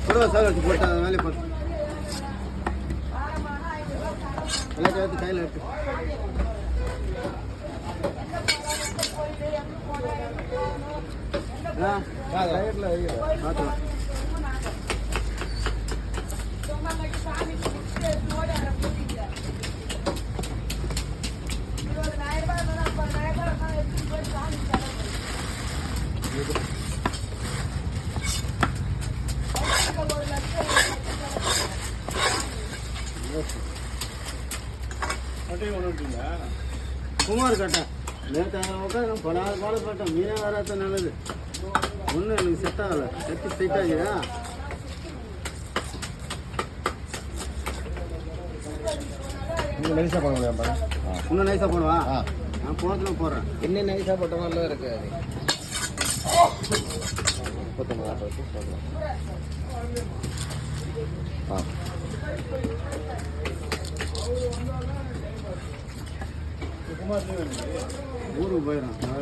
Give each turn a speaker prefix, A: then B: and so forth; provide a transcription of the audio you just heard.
A: புடவை சாலை எடுத்து போட்டு அதை வேலையை போட்டு எல்லாத்தையும் எடுத்து கையில் எடுத்து பார்த்துக்கலாம். குமார் கட்டை நேற்று உட்காந்து பல நாள் பாடுபட்டேன். மீனே வராத நல்லது ஒன்றும் எனக்கு செட் ஆகலை. செட்டு செட் ஆகியா
B: நைஸாக பண்ண முடியாப்பா.
A: இன்னும் நைஸாக போடுவா. நான் போகிறதுல போடுறேன்.
B: என்ன நைஸாக போட்ட மாதிரிலாம் இருக்கு. அது 39
A: ஊருக்கு போயிடும்.